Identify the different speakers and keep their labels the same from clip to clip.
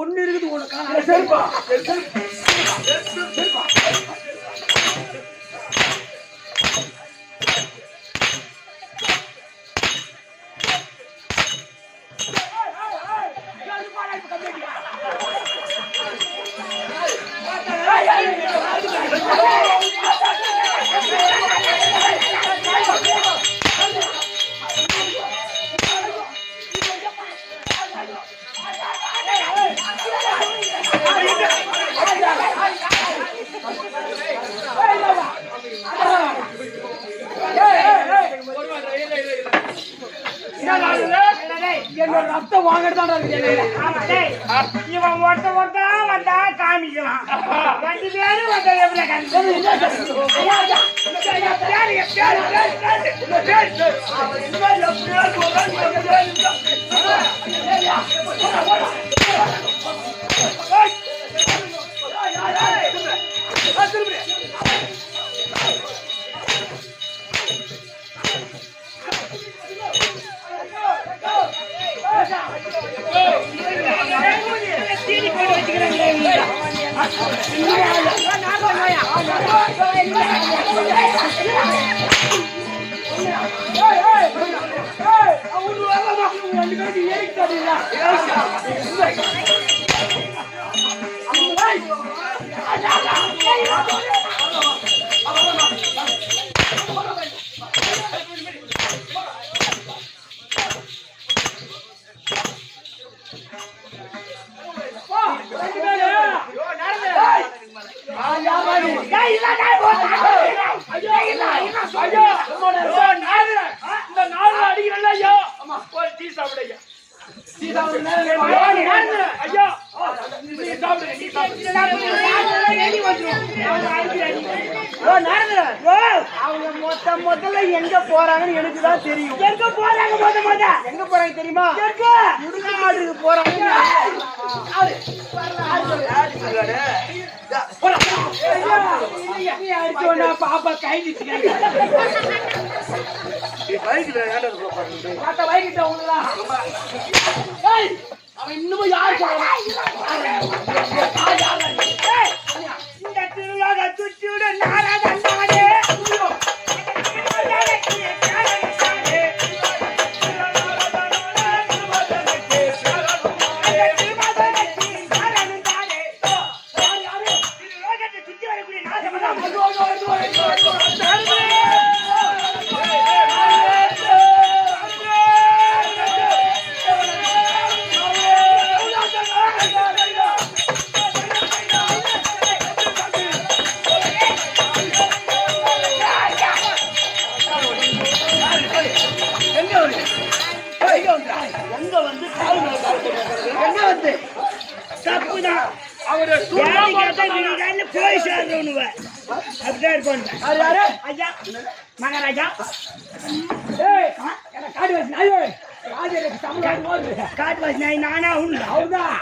Speaker 1: ஒன்னு இருக்குது ரத்தம் வாங்கறதான் இவன் ஒருத்த வந்தா காமிக்கலாம் 2 பேரும் வந்தா முதல்ல எங்க போறாங்கன்னு எனக்கு தான் தெரியும். எங்க போறாங்க எங்க போறாங்க தெரியுமா? முடுகாடுக்கு போறாங்க. பாப்பா கை அவன் இன்னும் யாரு இந்த திருவிழா சுற்றியோட நாராஜே மகாராஜா காட்டு வாசி நாய் நானா உண்டு அவர்தான்.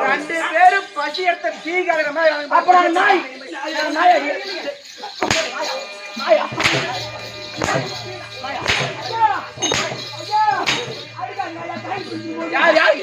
Speaker 1: ரெண்டு பேரும் பசி எடுத்த டீ அப்புறம் நாய் யார் யார்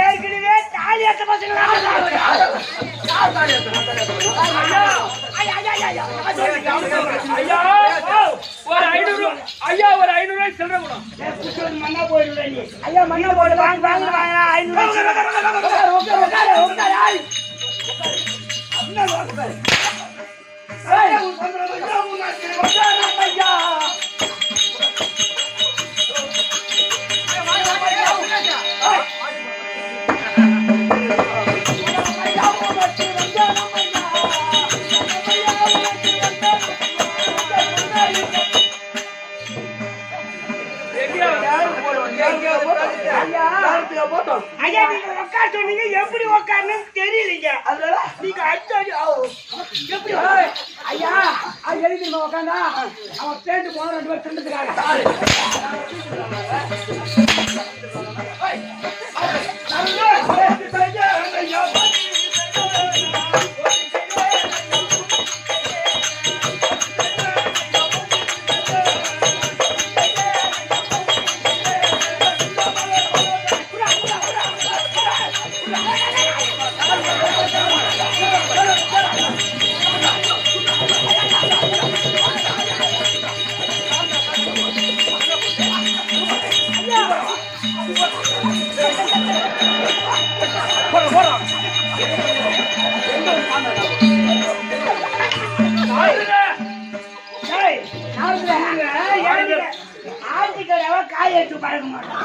Speaker 1: ஏற்கனவே தாலியாட்ட பசங்க ஐயா ஒரு 500 சில்லற கூட மண்ணா போயிடுற நீ. ஐயா மண்ணா போடு வாங்க வாங்க வாங்க 500 ஐயா நீங்க உட்கார சொன்னீங்க எப்படி உட்காரணும்னு தெரியலீங்க. அதனால நீங்க அடிச்சாடி எப்படி ஐயா அது எழுதி உட்காந்தா அவன் பேண்ட் போன 2 பேர் திண்டதுக்காக காயேற்று பழக மாட்டேன்.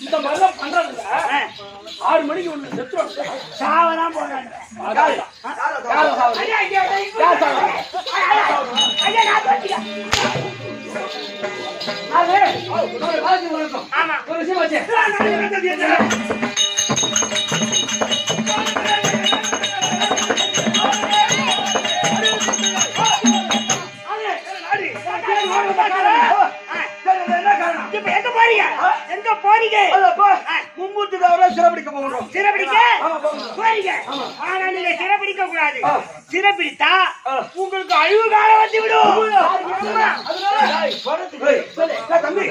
Speaker 1: இந்த மாதிரிலாம் பண்றாங்க. 6 மணிக்கு ஒண்ணு செத்துரும் சாவதான் போறாங்க. ஆமா ஒரு விஷயம் வச்சு எங்க போறீங்க? மும்மூர்த்தி தவிர சிறப்பிடிக்க போகிறோம். சிறப்பிடிக்க போறீங்க. ஆனா நீங்க சிறப்பிடிக்க கூடாது. சிறப்பிடித்தா உங்களுக்கு அழிவு காலம் வந்து விடும். தம்பி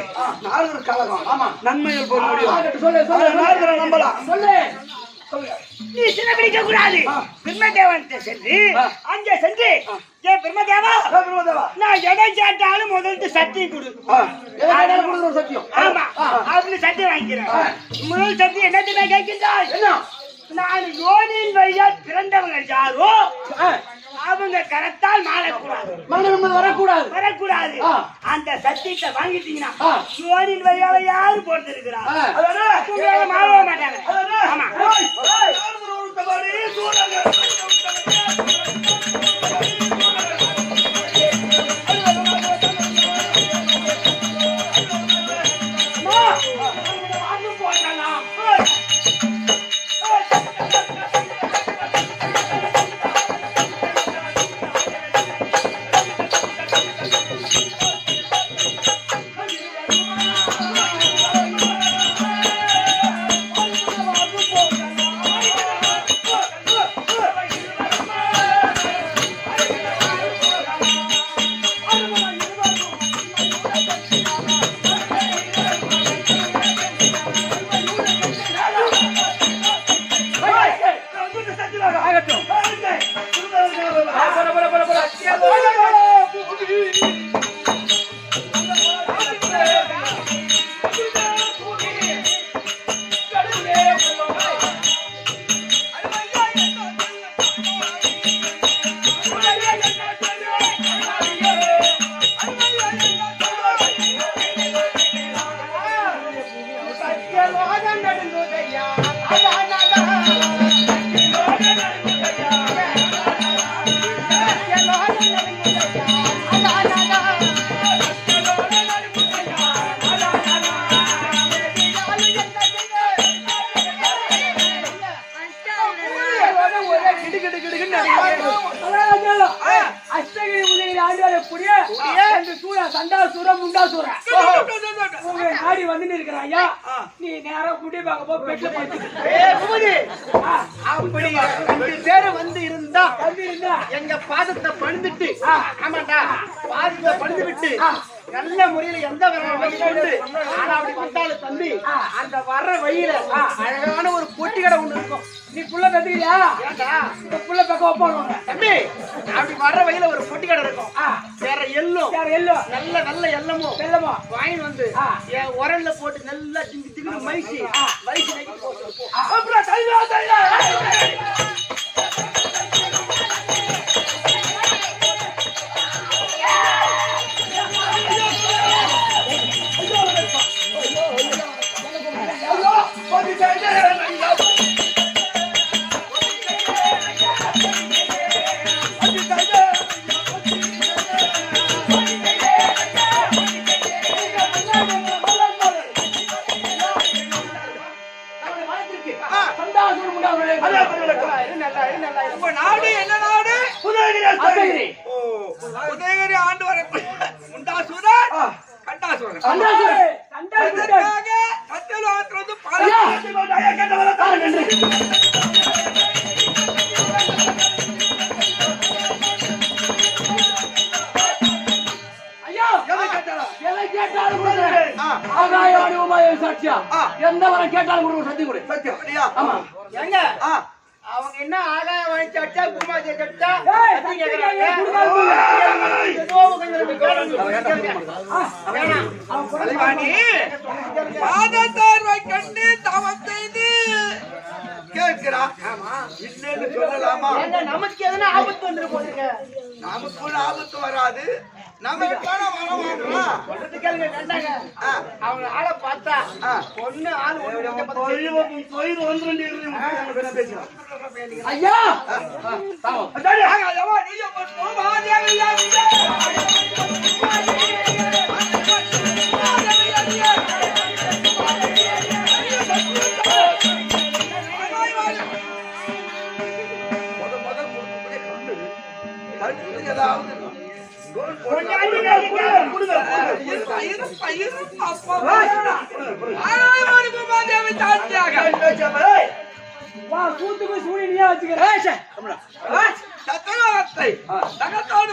Speaker 1: நாரதர் கலகம். ஆமா நன்மையில் போக முடியும். சொல்லு சொல்லு நாரதரை நம்பலாம். சொல்லு சொல்லு நீ சிறப்பிடிக்க கூடாது. பிரம்மதேவன் சென்று அங்கே சென்று ஏ பிரம்மதேவா நான் எதை கேட்டாலும் முதல்ல சத்தியம் கொடு.
Speaker 2: சத்தியம்
Speaker 1: ஆமா அப்படின்னு சத்தியம் வாங்கிக்கிறேன். முதல் சத்தியம் என்னத்தை கேட்கின்றாய்? நான் யோனியின் வழியா பிறந்தவங்க யாரோ அவங்க கரத்தால் வரக்கூடாது வரக்கூடாது. அந்த சத்தியத்தை வாங்கிட்டீங்கன்னா யோனியின் வழியால யாரு போட்டிருக்கிறார் மாறவே மாட்டாங்க. ஆமா நீ நேரம் குடி பார்க்க அப்படி 2 பேரு வந்து இருந்தா எங்க பாதத்தை பணிந்துட்டு ஆமாண்டா பாதத்தை பணிந்து விட்டு நல்ல முறையில எந்த வழியில ஆனா அப்படி வந்தாலும் தம்பி அந்த வர்ற வழியில அழகான ஒரு பொட்டி கடை ஒண்ணு இருக்கும். நீ புள்ள கத்துக்கிறியா? இந்த புள்ள பக்கம் வைப்பாங்க தம்பி. அப்படி வர்ற வழியில ஒரு பொட்டி கடை இருக்கும். வேற எல்லும் நல்ல நல்ல எல்லமோ வாங்கி வந்து என் உரல்ல போட்டு நல்லா திங்கு திங்கு மைசி அப்புறம் நாடு என்ன நாடு? உதயகிரி ஆண்டு வர முண்டாசூரன் கண்டாசூரன் எந்த வரம் கேட்டாலும் சத்தி கொடு. ஆமா எங்க அவங்க என்ன ஆகாய வாங்கிச்சா குருமாஜி கட்டா கண்டு தவம் செய்து கேட்கிறான். இல்லைன்னு சொல்லலாமா? நமக்கு எதனா ஆபத்து வந்துட்டு போறீங்க. நமக்கு ஆபத்து வராது. நம்ம அவங்க ஆளை பார்த்தா பொண்ணு ஆள் ஐயா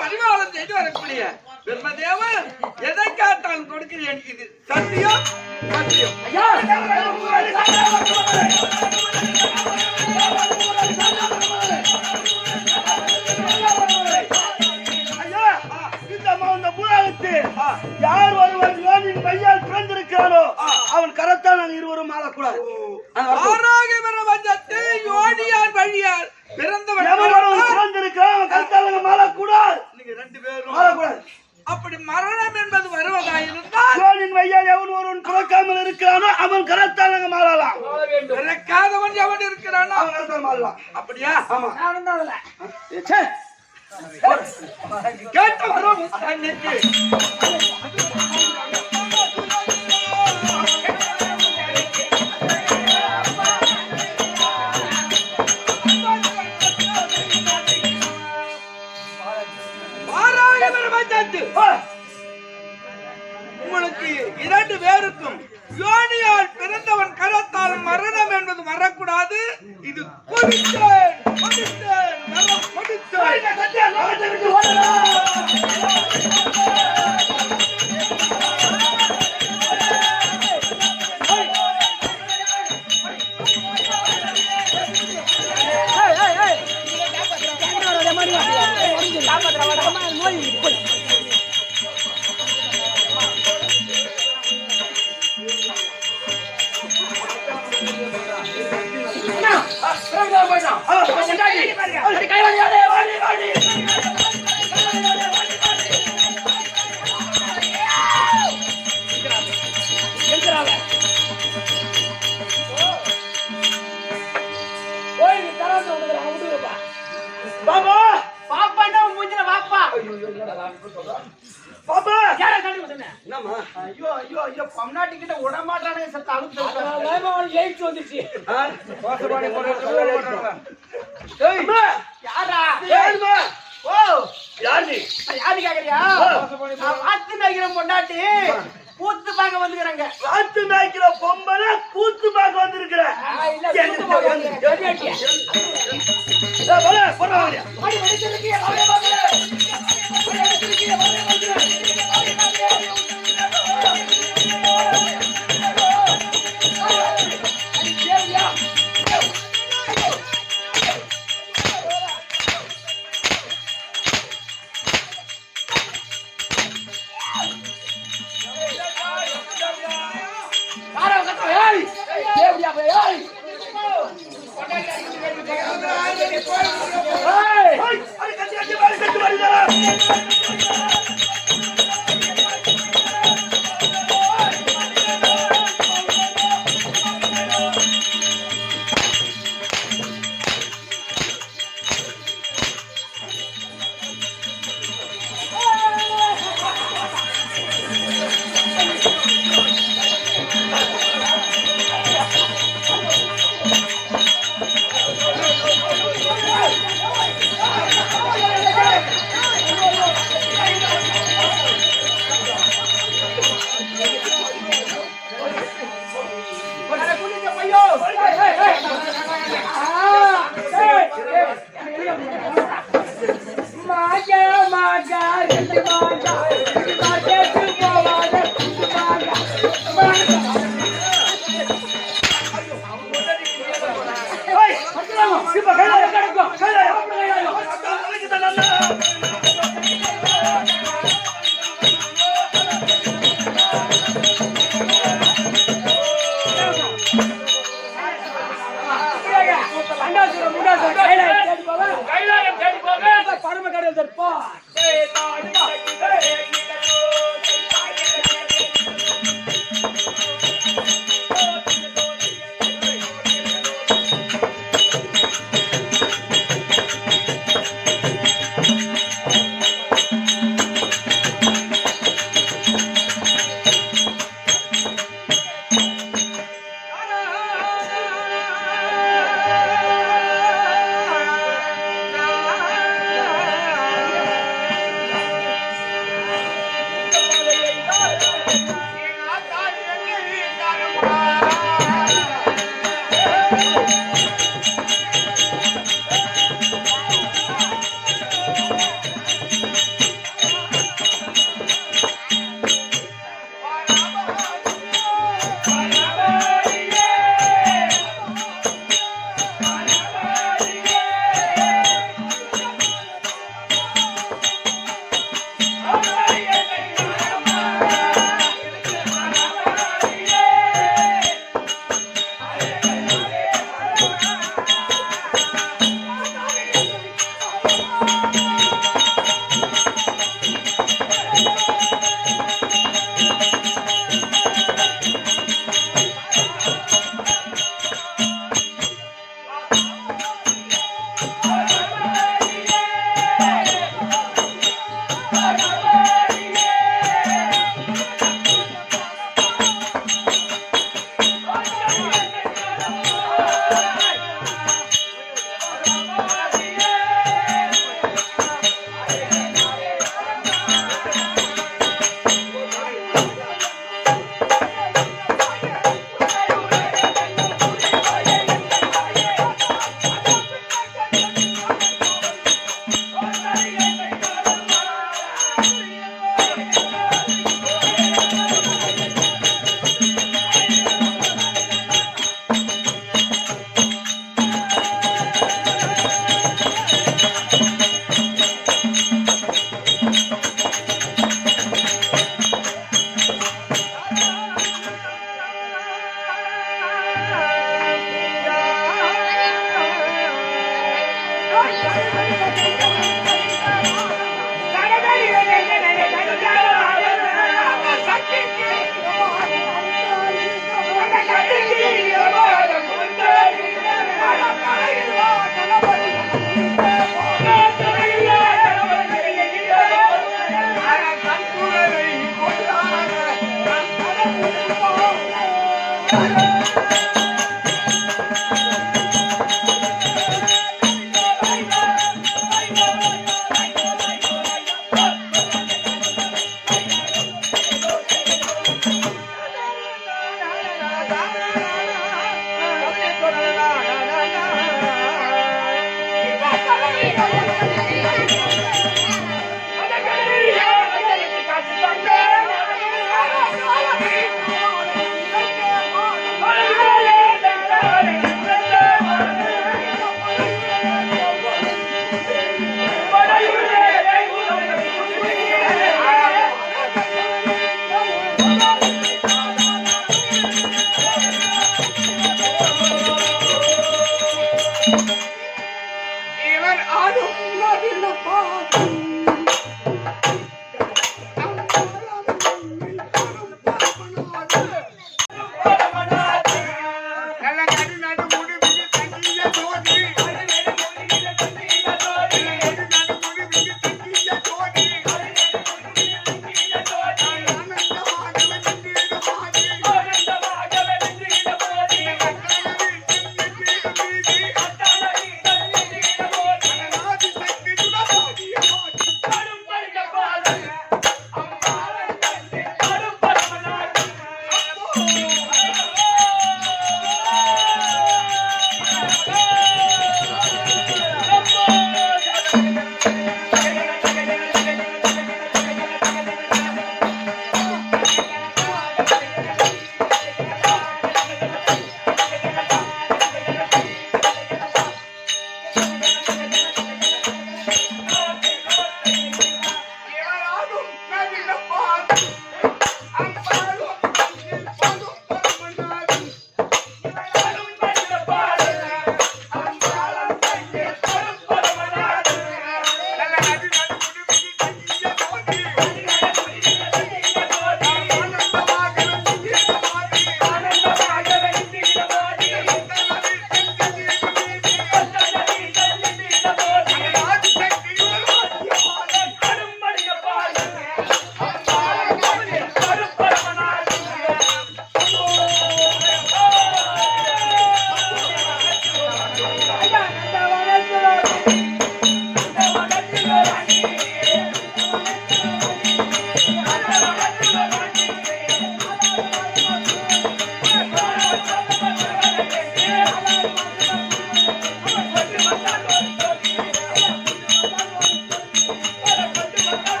Speaker 1: வரிவாளம் செய்து வரக்கூடிய பிரம்மதேவன் எதை காட்டாலும் கொடுக்கிறேன். சத்தியம் ஐயா யார் ஒருவன் யோனின் கையால் பிறந்திருக்கிறானோ அவன் கரத்தால் நாங்கள் இருவரும் ஆளக்கூடாது. யோனியார் வழியால் பிறந்தவன் பிறந்திருக்கிறான் அவன் கரத்தால் நாங்கள் ஆளக்கூடாது. நீங்க 2 பேரும் ஆளக்கூடாது. அப்படி மரணம் என்பது வருவதாயிருந்தால் யோனின் வழியால் எவன் ஒருவன் பிறக்காமல் இருக்கிறானோ அவன் கரத்தால் நாங்கள் ஆளலாம். பிறக்காதவன் எவன் இருக்கிறானோ அவன் கரத்தால் ஆளலாம். அப்படியா? ஆமா. நான் அதுல கேட்ட வரும் அன்னைக்கு உங்களுக்கு 2 பேருக்கும் யோனியால் பிறந்தவன் கரத்தால் மரணம் என்பது வரக்கூடாது. இது கொடுத்தேன் பாபா பாப்பாண்டா மூஞ்சில வாப்பா பாபா யார கண்டு வந்தனே என்னம்மா ஐயோ ஐயோ ஐயோ பம்னாட்டி கிட்ட உட மாட்டானே சத்த அழுத்து லைவா லைட் வந்துச்சு வாசபாடி போறாங்க ஏய் யாரா ஏய்மா ஓ யார் நீ யாரு கேக்குறியா வாத்து மேய்க்கிற பொண்டாட்டி கூத்து பாக்க வந்துக்கறாங்க வாத்து மேய்க்கிற பொம்பள கூத்து பாக்க வந்திருக்கற இல்ல போல போறாங்க அடி வடிச்சிருக்கீங்க அவரே பாக்கல அடி வடிச்சிருக்கீங்க அவரே பாக்கல அடி கேளியா யாரோ கத்த ஏய் கேளியா ஏய் பரம கடல்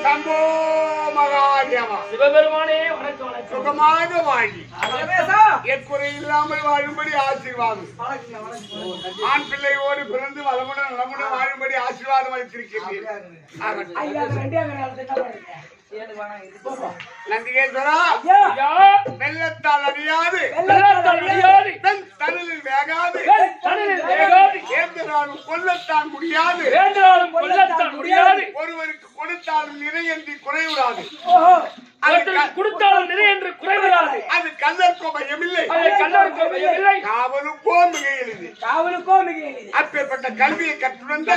Speaker 3: சம்போ மகாதேவா
Speaker 1: சிவபெருமானே வணக்கம் வணக்கம்.
Speaker 3: சுகமாக வாழி
Speaker 1: ரமேஷா,
Speaker 3: எக்குறை இல்லாமல் வாழும்படி ஆசீர்வாதம். ஆண் பிள்ளையோடு பிறந்து வளமுடன் நலமுடன் வாழும்படி ஆசீர்வாதம் அளித்திருக்கிறீர்கள்.
Speaker 1: ஐயா ரெண்டே நேரத்துல என்ன பண்ணுங்க?
Speaker 3: நந்திகேஸ்வரா,
Speaker 1: ஐயா,
Speaker 3: வெள்ளத்தால் அடியாது
Speaker 1: வெள்ளத்தால் அடியாது,
Speaker 3: தன் தனலில் வேகாது
Speaker 1: தனலில் வேகாது,
Speaker 3: ஏந்திராலும் கொல்லத்தான் முடியாது,
Speaker 1: வேண்டாலும் கொல்லத்தான் முடியாது,
Speaker 3: ஒருவருக்கு கொடுத்தாலும் நிறையன்றி குறைவுறாது,
Speaker 1: ஓஹோ,
Speaker 3: அது
Speaker 1: கொடுத்தாலும் நிறைய என்று குறைவராது,
Speaker 3: அது கல்லற்கோ பயமில்லை,
Speaker 1: அதை கல்லறுக்கோ பயமில்லை,
Speaker 3: காவலுக்கோ மிக எளிது.
Speaker 1: காவலுக்கோ மிக எளிது.
Speaker 3: அப்பேற்பட்ட கல்வியை கற்றுணர்ந்த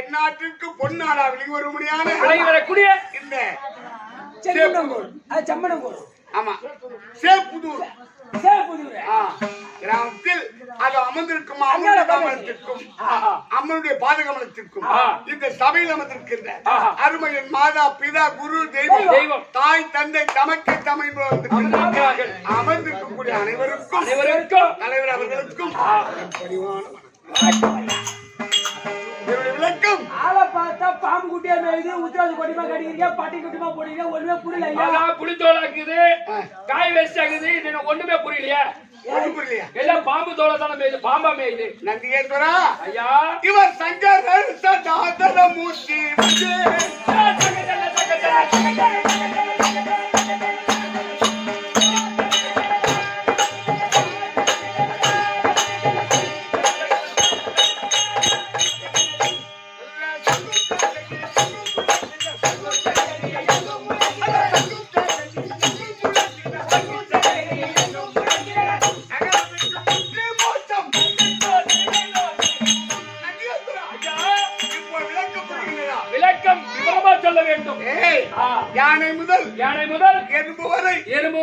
Speaker 3: எந்நாட்டிற்கு பொன்னாடா வெளிவரும்படியான
Speaker 1: விளைவரக்கூடிய
Speaker 3: இந்த
Speaker 1: செம்மனங்கோடு, அது செம்மனங்கோடு,
Speaker 3: ஆமா சேப்புதூர்
Speaker 1: சேப்புதூர்
Speaker 3: கிராமத்தில் அது அமர்ந்திருக்கும் அம்மனுடைய கமலத்திற்கும் அம்மனுடைய பாதகமலத்திற்கும் இந்த சபையில் அமர்ந்திருக்கின்ற அருமையின் மாதா பிதா குரு தெய்வம் தாய் தந்தை தமக்கை தமிழ் அமர்ந்திருக்கக்கூடிய அனைவருக்கும் தலைவர் அவர்களுக்கும் பணிவான விளக்கம்.
Speaker 1: ஆளை பார்த்தா பாம்பு குட்டியா மேயுது, உத்திராது கொடிமா கடிக்கிறீங்க, பட்டி குட்டிமா போடுறீங்க, ஒண்ணுமே புரியல ஐயா.
Speaker 4: புளித்தோலாக்குது, காய் வேஸ்ட் ஆகுது, இது ஒண்ணுமே புரியலையா?
Speaker 3: புரியலையா?
Speaker 4: எல்லாம் பாம்பு தோலை தானே மேயுது, பாம்பா மேயுது.
Speaker 3: நந்திகேஸ்வரா,
Speaker 4: ஐயா,
Speaker 3: இவர் சங்கரர் சதாதர மூர்த்தி
Speaker 4: யானை முதல்
Speaker 3: எறும்பு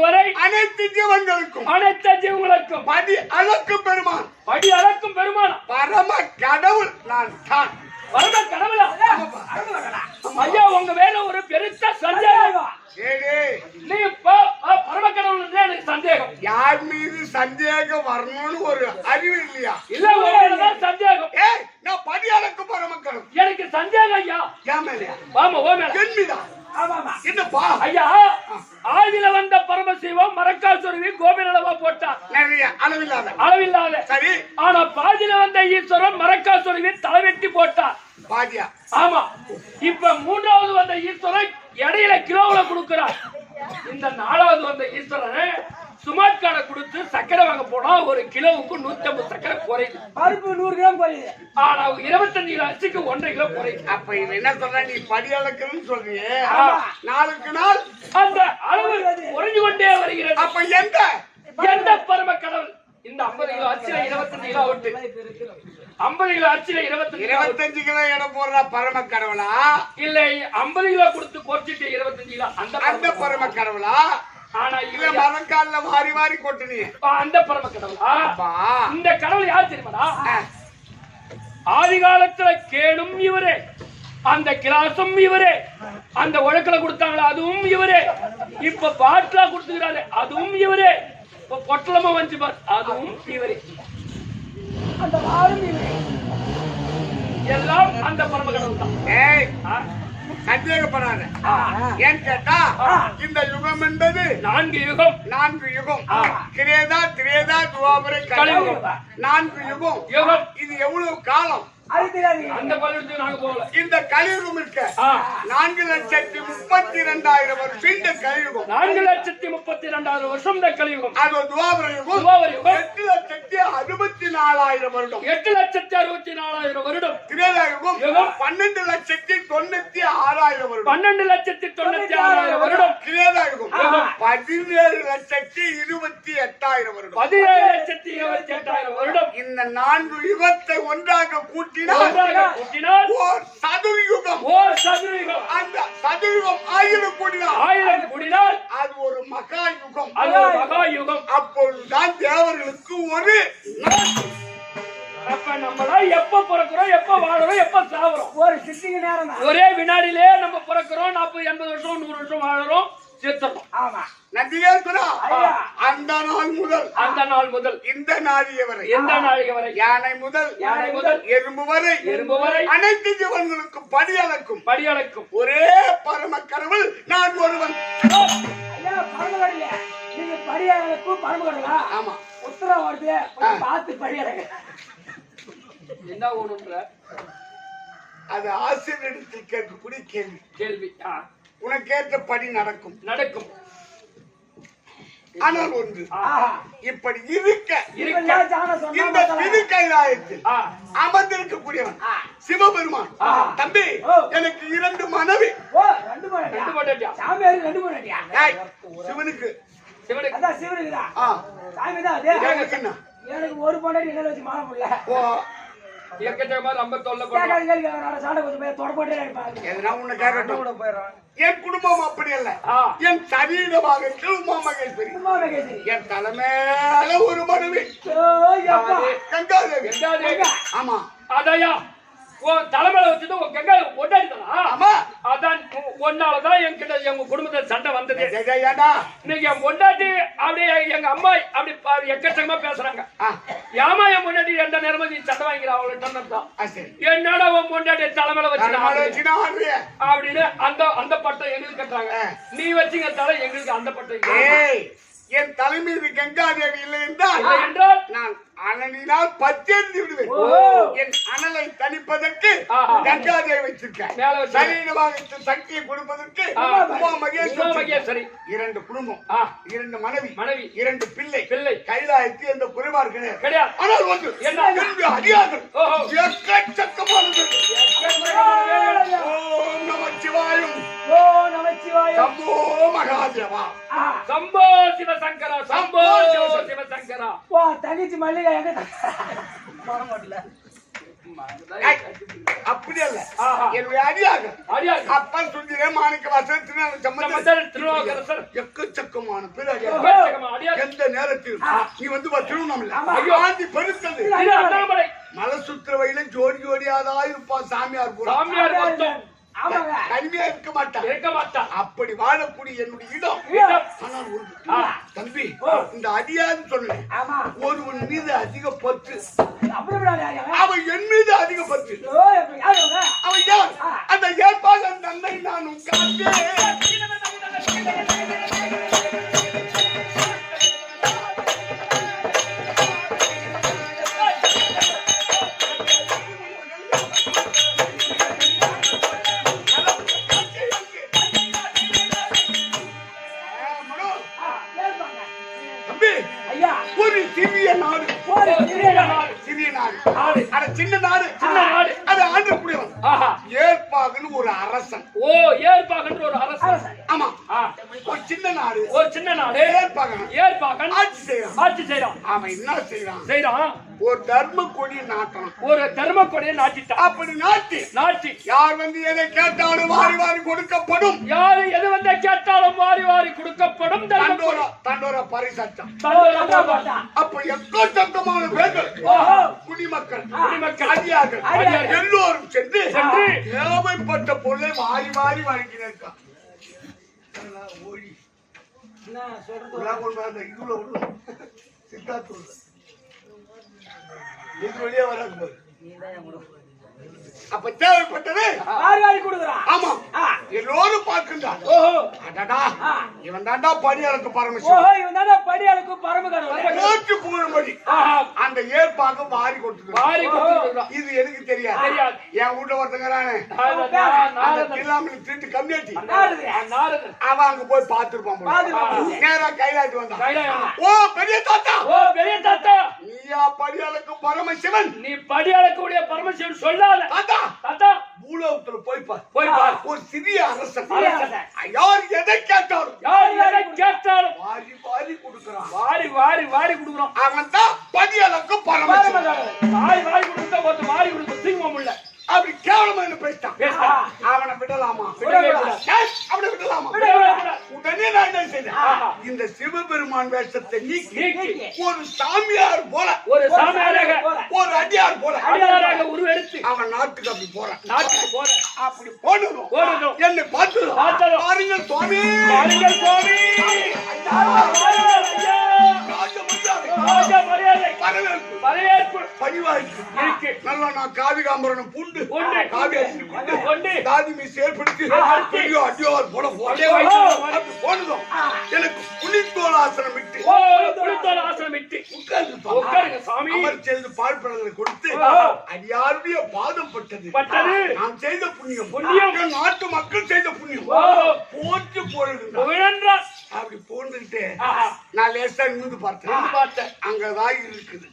Speaker 3: வரை அனைத்து ஜீவங்களுக்கும் படி அளக்கும் பெருமான் பரம கடவுள் நான் தான்.
Speaker 4: பரம கடவுளா? ஐயா உங்க வேலை ஒரு பெருத்த சந்தேகம். நீ பரம கடவுள் எனக்கு சந்தேகம்.
Speaker 3: யார் மீது சந்தேகம் வரணும்னு ஒரு அறிவு இல்லையா?
Speaker 4: இல்ல உங்கதான் சந்தேகம்.
Speaker 3: நான் படி அளக்கும் பரம கடவுள்.
Speaker 4: எனக்கு சந்தேகம் ஐயா.
Speaker 3: ஏன் மேலையா?
Speaker 4: ஆமா ஓ மேல.
Speaker 3: என்னதான்? என்னப்பா?
Speaker 4: ஐயா ஆதியில வந்த பரமசிவம் மரக்காசுருவி கோபிநலவா போட்டார்.
Speaker 3: நிறைய
Speaker 4: அளவில்லாத.
Speaker 3: சரி.
Speaker 4: ஆனா பாதியில வந்த ஈஸ்வரன் மரக்காசுருவி தலைவெட்டி போட்டார்.
Speaker 3: பாதியா?
Speaker 4: ஆமா. இப்ப மூன்றாவது வந்த ஈஸ்வரன் இடையில கிலோவுல கொடுக்கிறார். இந்த நாலாவது வந்த ஈஸ்வரன் சுமார்ட் கார்டை கொடுத்து சக்கரை வாங்க போனா ஒரு கிலோவுக்கு 150 சக்கரை குறையுது.
Speaker 1: பருப்பு 100 கிராம் குறையுது.
Speaker 4: ஆனா 25 கிலோ அரிசிக்கு 1.5 கிலோ குறையுது.
Speaker 3: அப்ப இவன் என்ன சொல்ற? நீ படி அளக்குன்னு சொல்றியே, நாளுக்கு நாள்
Speaker 4: அந்த அளவு குறைஞ்சு கொண்டே வருகிறது.
Speaker 3: அப்ப எந்த
Speaker 4: பரம கடவுள் இந்த 50 கிலோ அரிசியில 25 கிலோ விட்டு 50 கிலோ அரிசியில
Speaker 3: 25 கிலோ இடம் போடுற பரம கடவுளா?
Speaker 4: இல்ல 50 கிலோ கொடுத்து குறைச்சிட்டு 25 கிலோ
Speaker 3: அந்த பரம கடவுளா?
Speaker 4: ஆனா
Speaker 3: இல்ல மரக்கால்ல மாறி மாறி கொட்டுனீ
Speaker 4: அந்த பரம கடவுளா? இந்த கடவுள் யார் தெரியுமாடா? ஆதி காலத்துல கேடும் இவரே, அந்த கிளாசும் இவரே, அந்த உழக்கல கொடுத்தாங்களா அதுவும் இவரே, இப்ப பாட்டிலா கொடுத்துக்கிறாரு அதுவும் இவரே, இப்ப பொட்டலமா வந்து பார் அதுவும் இவரே,
Speaker 1: அந்த வாரும் இவரே,
Speaker 4: எல்லாம் அந்த பரம கடவுள் தான்.
Speaker 3: சந்தேகப்படாத. ஏன் கேட்டா இந்த யுகம் என்பது
Speaker 4: 4 யுகம்.
Speaker 3: 4 யுகம். கிரேதா திரேதா துவாபர கலியுகம். 4 யுகம். இது எவ்வளவு காலம்?
Speaker 4: அந்த பள்ளிக்கு நாங்க போகல.
Speaker 3: இந்த கலியுகம் இருக்க 4,32,000 வருஷம் இந்த கலியுகம்.
Speaker 4: 4,32,000 வருஷம் இந்த கலியுகம்.
Speaker 3: அது துவாபர யுகம். 8,64,000 வருடம்.
Speaker 4: 8,64,000 வருடம்.
Speaker 3: திரேதா யுகம் 12,96,000 வருடம்.
Speaker 4: 12,96,000 வருடம்.
Speaker 3: திரேதா யுகம் 17,28,000 வருடம்.
Speaker 4: 17,28,000 வருடம்.
Speaker 3: இந்த 4 யுகத்தை ஒன்றாக கூட்டினால் ஓர் சதுர்யுகம். அந்த சதுர்யுகம் 1000 கூடினால் அது ஒரு மகா யுகம். அப்பொழுதுதான் தேவர்களுக்கு ஒரு
Speaker 4: அப்ப நம்மளா எப்ப பிறக்கிறோம், எப்ப வாழறோம், எப்ப சாவறோம்,
Speaker 1: ஒரு சிட்டிக்கு நேரம் தான்.
Speaker 4: ஒரே வினாடியிலே நம்ம பிறக்கிறோம். 40 80 வருஷம் 100 வருஷம் வாழறோம், செத்துறோம்.
Speaker 1: ஆமா.
Speaker 3: நந்தியே சொன்னா அந்த நாள் முதல் இந்த நாளிகை வரை,
Speaker 4: எந்த நாளிகை வரை,
Speaker 3: யானை முதல் எறும்பு வரை அனைத்து ஜீவன்களுக்கும் படி அளக்கும் ஒரே பரம கடவுள் நான் ஒருவன்.
Speaker 1: ஐயா பரமகடல, நீங்க படி அளக்கும் பரமகடலா? ஆமா. உத்தரவு வருது, பார்த்து படி அளக்க.
Speaker 4: என்ன ஒண்ணுன்ற
Speaker 3: அது ஆசிரியரிடத்தில் கேட்கக்கூடிய கேள்வி. உனக்கு ஏற்ற படி நடக்கும். ஆனால் ஒன்று, இப்படி இருக்க இந்த திருக்கைலாயத்தில் அமர்ந்திருக்கக்கூடியவன் சிவபெருமான். தம்பி எனக்கு 2 மனைவி. சிவனுக்கு
Speaker 1: எனக்கு ஒரு பொண்டாட்டி என்ன வச்சு மாற முடியல.
Speaker 3: என் குடும்பம் அப்படி அல்ல. என் சரீரமாக உமா மகேஸ்வரி, என் தலைமையில ஒரு மனைவி கங்காதேவி. ஆமா
Speaker 4: அதையா தலைமையில வச்சுட்டு உங்க கங்கா ஒட்டாடிதான். அதான் ஒன்னாலதான் எங்க குடும்பத்துல சண்டை வந்தது. இன்னைக்கு என் பொண்டாட்டி அப்படியே எங்க அம்மா அப்படி எக்கச்சக்கமா பேசுறாங்க. ஏமா என் பொண்டாட்டி எந்த நேரமும் நீ சண்டை வாங்கிற அவங்கள்ட்ட என்னடா உன் பொண்டாட்டி தலைமையில வச்சு அப்படின்னு அந்த பட்டம் எங்களுக்கு கட்டுறாங்க. நீ வச்சுங்க தலை எங்களுக்கு அந்த பட்டம்.
Speaker 3: என் தலைமீது கங்காதேவி இல்லை என்றால் நான் அனலினால் பத்தேர்ந்து விடுவேன். என் அனலை தணிப்பதற்கு கங்காதேவி வச்சிருக்கேன். சரீரமாக சக்தியை கொடுப்பதற்கு உமா மகேஸ்வரி. 2 குடும்பம், 2 மனைவி, 2 பிள்ளை. கைலாயத்தில் எந்த குறைபாடு கிடையாது. ஆனால் ஒன்று அடியார்கள் எக்கச்சக்கமானது. ஓம் நமச்சிவாயம், சம்போ மகாதேவா,
Speaker 4: சம்போ சிவசங்கரா, சம்போ சிவசங்கரா.
Speaker 1: தங்கச்சி மல்லிகை எங்க
Speaker 3: அப்படி அல்ல என்னுடைய அடியாக அப்பா சொல்லியே மாணிக்க வாசல் திருநாவுக்கரசர் எக்கச்சக்கமான பேர் எந்த நேரத்தில் நீ வந்து திருவண்ணாமலை பெருத்தது மலை சுற்றுற வயல ஜோடி ஜோடியாதான் இருப்பான் சாமியார் தனிமையா இருக்க மாட்டான் அப்படி வாழக்கூடிய என்னுடைய இடம் ஆனால் ஒரு தம்பி இந்த அடியான்னு சொன்னேன் ஒருவன் மீது அதிக பற்று அவன் என் மீது அதிக பற்று அவன் யார் அந்த ஏற்பாடு தந்தை நான் ஒரு சிறிய நாடு சின்ன நாடு அது ஆண்டக்கூடியவன் ஏற்பாகன்னு ஒரு அரசன் ஆமா ஒரு சின்ன நாடு ஏற்பாகன் ஆட்சி செய்யறான் அவன் என்ன செய்யறான் ஒரு தர்ம கொடியை நாட்டிட்டான் அப்படி நாட்டி யார் வந்து எதை கேட்டாலும் வாரி வாரி கொடுக்கப்படும் தண்டோரா பரிசட்டம் அப்ப எக்கச்சக்கமான பேர்கள் குடிமக்கள் அதிகாரிகள் எல்லோரும் சென்று தேவைப்பட்ட பொருளை வாரி வாரி வாங்கினார் சித்தார்த்தூர் இது வெளியே வராது அப்ப தேவைப்பட்டது ஆமா எல்லோரும் பார்க்கின்றார் இவன் தாண்டா படியாளுக்கு பரமசிவன் புகழும்படி அந்த ஏற்பாக வாரி கொடுத்து இது எனக்கு தெரியாது என் வீட்டுல ஒருத்தங்கிறானே திருட்டு கம்யூனிட்டி அவன் அங்க போய் பார்த்திருப்பான் நேரா கைலாட்டி வந்தான் ஓ பெரிய தாத்தா நீயா படியாளுக்கு பரமசிவன்
Speaker 4: நீ படியாளுக்கு பரமசிவன் சொல்லாத
Speaker 3: பூலோகத்துல போய் பார் ஒரு சிறிய அரசன் யார் எதை கேட்டாலும் வாரி வாரி கொடுக்கிறான் அவன் தான் படியாளுக்கு பரமசிவன்
Speaker 4: வாரி கொடுத்தா தீங்கம் இல்ல
Speaker 3: அப்படி கேவலமா என்ன பேசிட்டான் அவனை விடலாமா அப்படி விடலாமா உடனே நான் என்ன செய்தேன் இந்த சிவபெருமான் வேஷத்தை நீக்கி ஒரு சாமியார் போல ஒரு அடியார் போல
Speaker 4: உருவெடுத்து
Speaker 3: அவன் நாட்டுக்கு அப்படி போறான் அப்படி போனதும் என்னை பார்த்து பாருங்கள் சுவாமி நல்லா நான் காவி காம்பரனும் பூண்டு அடியோர் போல போனதும் எனக்கு புலித்தோல் ஆசனம் விட்டு உட்கார்ந்து பால் பழங்களை கொடுத்து அடியாருடைய பாதம் பட்டது நான் செய்த புண்ணியம் நாட்டு மக்கள் செய்த புண்ணியம் போற்று போடுகின்ற அப்படி போந்துகிட்டு நான் லேசா நிமிந்து பார்த்தேன் அங்கதான் இருக்குது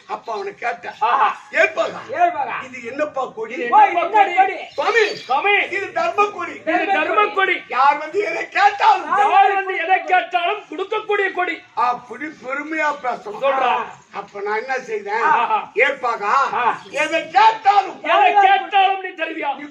Speaker 3: அப்ப அவனை கேட்டேன் இது என்னப்பா கொடி இது தர்ம கொடி யார் வந்து எதை கேட்டாலும்
Speaker 4: கொடுக்கக்கூடிய கொடி
Speaker 3: அப்படி பெருமையா பேசணும் சொல்றான் அப்ப நான் என்ன செய்தேன் ஏற்பாகா எதை கேட்டாலும்
Speaker 4: நீ தருவியா
Speaker 3: நீ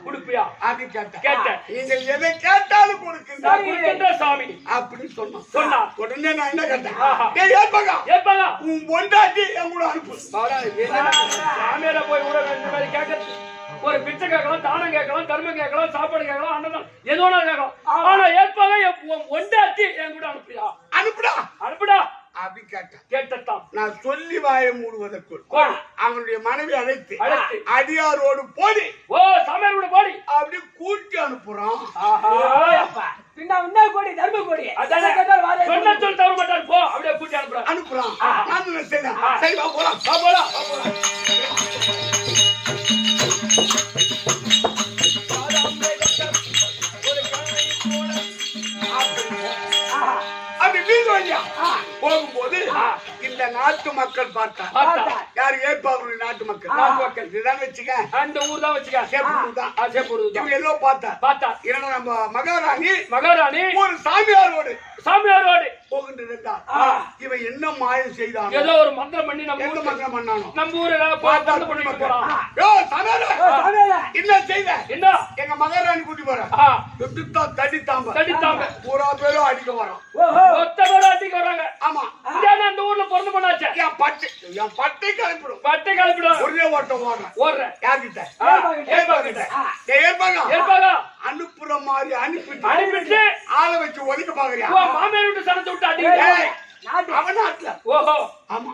Speaker 3: கொடுப்பியா அப்படி கேட்டேன் நீங்கள் எதை கேட்டாலும் கொடுக்கின்ற
Speaker 4: சாமி
Speaker 3: அப்படின்னு சொன்னா உடனே நான் என்ன கேட்டேன் ஏற்பாகா உன் பொண்டாட்டி என் கூட அனுப்பு
Speaker 4: சாமியார போய் கூட இந்த மாதிரி கேட்கறது ஒரு பிச்சை கேட்கலாம் தானம் கேட்கலாம் தர்மம் கேட்கலாம் சாப்பாடு கேட்கலாம் அன்னதான் எது வேணாலும் கேட்கலாம் ஆனா ஏற்பாக ஒண்டாட்டி என் கூட அனுப்புடா
Speaker 3: அப்படி
Speaker 4: கேட்டான்
Speaker 3: நான் சொல்லி வாய மூடுவதற்குள் அவனுடைய மனைவி அழைத்து அடியாரோடு போடி
Speaker 4: சாமியாரோட போடி
Speaker 3: அப்படி கூட்டி அனுப்புறான் அனுப்புறான் அது கோயில் வழியா போகும்போது இந்த நாட்டு மக்கள் பார்த்தா யாரு ஏற்பாடு நாட்டு மக்கள் இதுதான் வச்சுக்க
Speaker 4: அந்த ஊர் தான் வச்சுக்க
Speaker 3: சேப்பூர் தான்
Speaker 4: சேப்பூர்
Speaker 3: இவங்க எல்லாம் பார்த்தா ஏன்னா நம்ம மகாராணி ஒரு சாமியாரோடு போகின்றிருந்தா இவன் என்ன மாயம் செய்தான்
Speaker 4: ஏதோ ஒரு மந்திரம் பண்ணி
Speaker 3: மந்திரம் பண்ணானோ
Speaker 4: நம்ம ஊர்ல பார்த்து பண்ணிட்டு போறான்
Speaker 3: என்ன செய்த
Speaker 4: என்ன
Speaker 3: எங்க மகாராணி கூட்டி போறேன் தடித்தாம்ப பூரா பேரும் அடிக்க வரோம்
Speaker 4: மொத்த பேரும் அடிக்க வராங்க
Speaker 3: ஆமா
Speaker 4: அந்த ஊர்ல பிறந்து பண்ணாச்சு
Speaker 3: என் பட்டை
Speaker 4: கிளப்பிடும்
Speaker 3: ஒரே ஓட்டம் ஓடுறேன் யார்கிட்ட ஏற்பாங்க அனுப்புற மாதிரி அனுப்பிட்டு ஆளை வச்சு ஒதுக்க பாக்குறியா
Speaker 4: மாமியார் விட்டு சனத்தை விட்டு அடிக்க
Speaker 3: அவன் நாட்டுல
Speaker 4: ஓஹோ
Speaker 3: ஆமா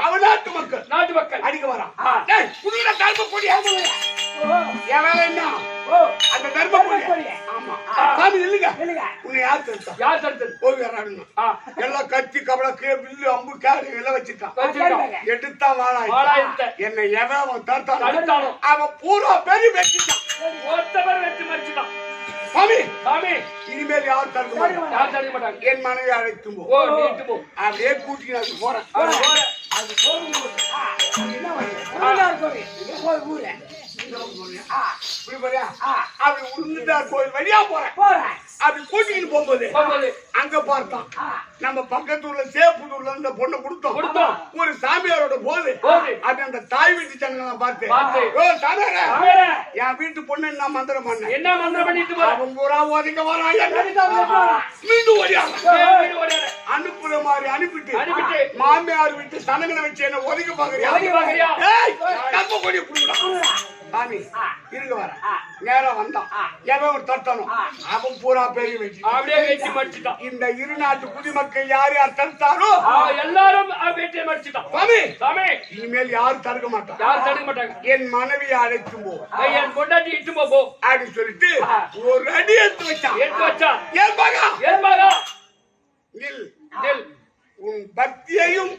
Speaker 3: அவன் நாட்டு மக்கள் அடிக்க வரான் புதுல தர்ம கொடி என் வேலை என்ன அந்த தர்ம கொடி ஆமா சாமி இல்லைங்க உன்னை யார் தடுத்தது போகிறாருங்க எல்லாம் கத்தி கபலக்கு வில்லு அம்பு கேடு எல்லாம் வச்சுட்டான் எடுத்தா வாழா என்னை எவன் அவன் தடுத்தானோ அவன் பூரா பெரிய வெட்டிட்டான்
Speaker 4: வெட்டி மறிச்சுட்டான்
Speaker 3: சாமி இனிமேல் யாரும் தடுக்க மாட்டாங்க என் மனைவி அழைக்கும் அப்படியே கூட்டிட்டு போறேன் அப்படி உளுந்துட்டார் கோயில் வழியா போறேன் அப்படி கூட்டிட்டு போகும்போது அங்க பார்த்தான் நம்ம பக்கத்தூர்ல சேப்புதூர்ல இந்த பொண்ணை கொடுத்தோம் ஒரு சாமியாரோட போது அது அந்த தாய் வீட்டு சங்கம் பார்த்து என் வீட்டு பொண்ணு என்ன மந்திரம் பண்ணிட்டு அவன் பூரா ஒதுங்க வரான் மீண்டும் ஓடியாங்க அனுப்புற மாதிரி அனுப்பிட்டு மாமியார் வீட்டு சனங்களை வச்சு என்ன ஒதுக்க பாக்குறியா கொடி சாமி இருங்க வர நேரம் வந்தான் எவன் தட்டணும் அவன் பூரா பெரிய வச்சு
Speaker 4: அப்படியே வெட்டி மடிச்சிட்டான்
Speaker 3: இந்த இரு நாட்டு குடிமக்கள் யார் தடுத்தாரோ
Speaker 4: எல்லாரும் வெட்டி மடிச்சிட்டான் சாமி
Speaker 3: இனிமேல் யாரும் தடுக்க மாட்டாங்க என் மனைவியை அழைக்கும் போ
Speaker 4: என் பொண்டாட்டி இட்டு போ
Speaker 3: அப்படின்னு சொல்லிட்டு ஒரு அடி எடுத்து வச்சான்
Speaker 4: ஏற்பாகா
Speaker 3: உன் பக்தியையும்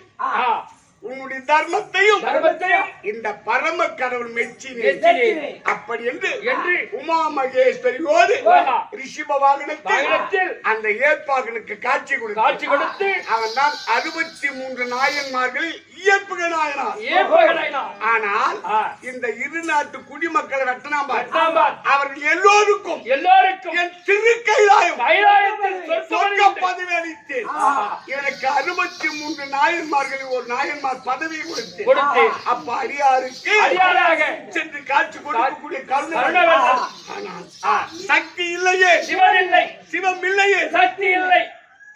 Speaker 3: உன்னுடைய தர்மத்தையும் இந்த பரம கடவுள் மெச்சி அப்படி என்று உமா மகேஸ்வரியோடு ரிஷிப வாகனத்தில் அந்த ஏற்பாகனுக்கு காட்சி கொடுத்து அவன் தான் 63 நாயன்மார்களில் இயற்புக நாயனார். ஆனால் இந்த இரு நாட்டு குடிமக்களை வெட்டனாம் அவர்கள் எல்லோருக்கும் என் திருக்கைலாயம் சொர்க்க பதவி அளித்தேன். எனக்கு 63 நாயன்மார்களில் ஒரு நாயன்மார் பதவி கொடுத்து அப்ப அடியாருக்கு சென்று காட்சி கொடுக்கக்கூடிய கருணை. சக்தி இல்லையே, சிவம் இல்லையே, சக்தி இல்லை.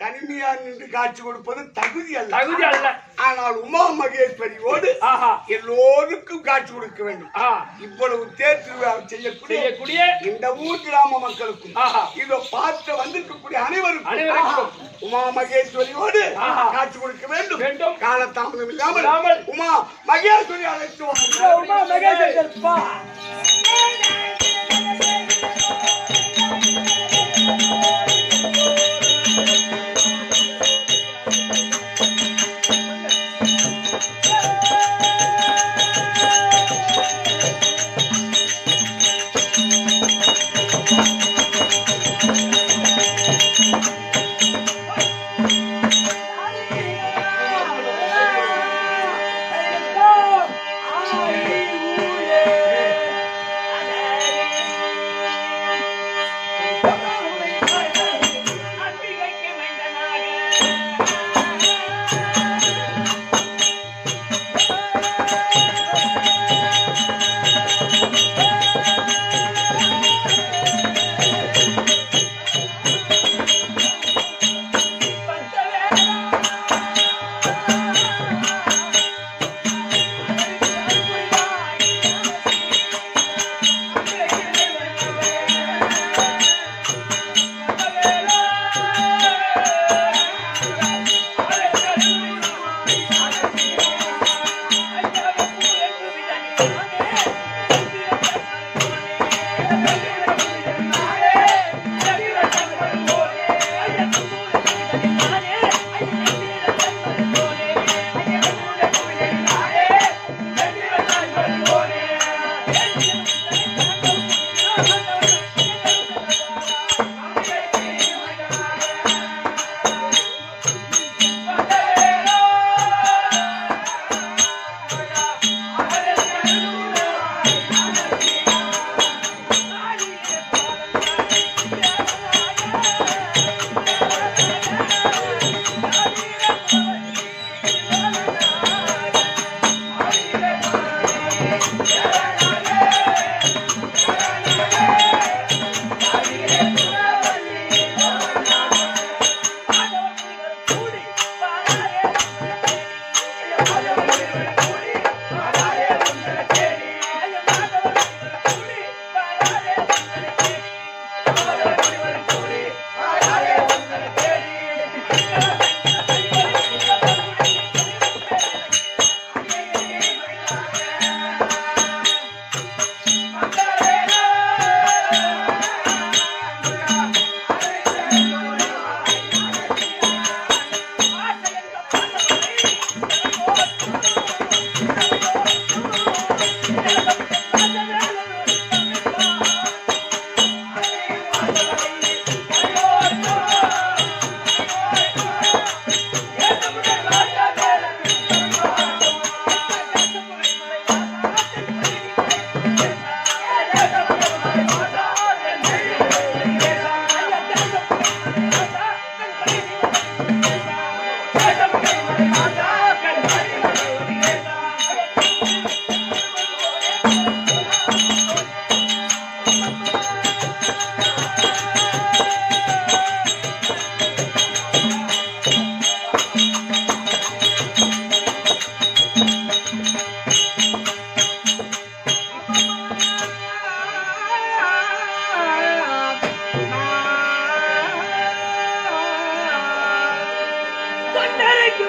Speaker 3: தனிமையா நின்று காட்சி கொடுப்பது தகுதி அல்ல. ஆனால் உமா மகேஸ்வரியோடு எல்லோருக்கும் காட்சி கொடுக்க வேண்டும். இவ்வளவு தேர் திருவிழாவை செய்யக்கூடிய இந்த ஊர் கிராம மக்களுக்கும் இதோ பார்த்து வந்திருக்கக்கூடிய அனைவருக்கும் உமா மகேஸ்வரியோடு காட்சி கொடுக்க வேண்டும். காலதாமதம் இல்லாமல் உமா மகேஸ்வரி அழைத்து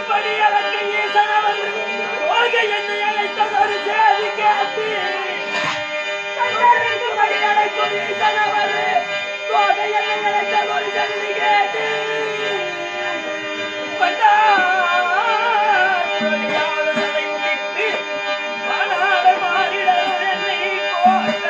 Speaker 1: படி அழைக்க ஈசனவர் போக என்னை அழைத்ததொரு சேதி கேட்டு கண்டறிந்து படி அழைக்கும் ஈசனவர் போக என்னை அழைத்ததொரு சேதி கேட்டு பட்டாளனை முடித்து மாநாட மாறிட என்னை போட்ட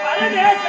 Speaker 1: பரதேச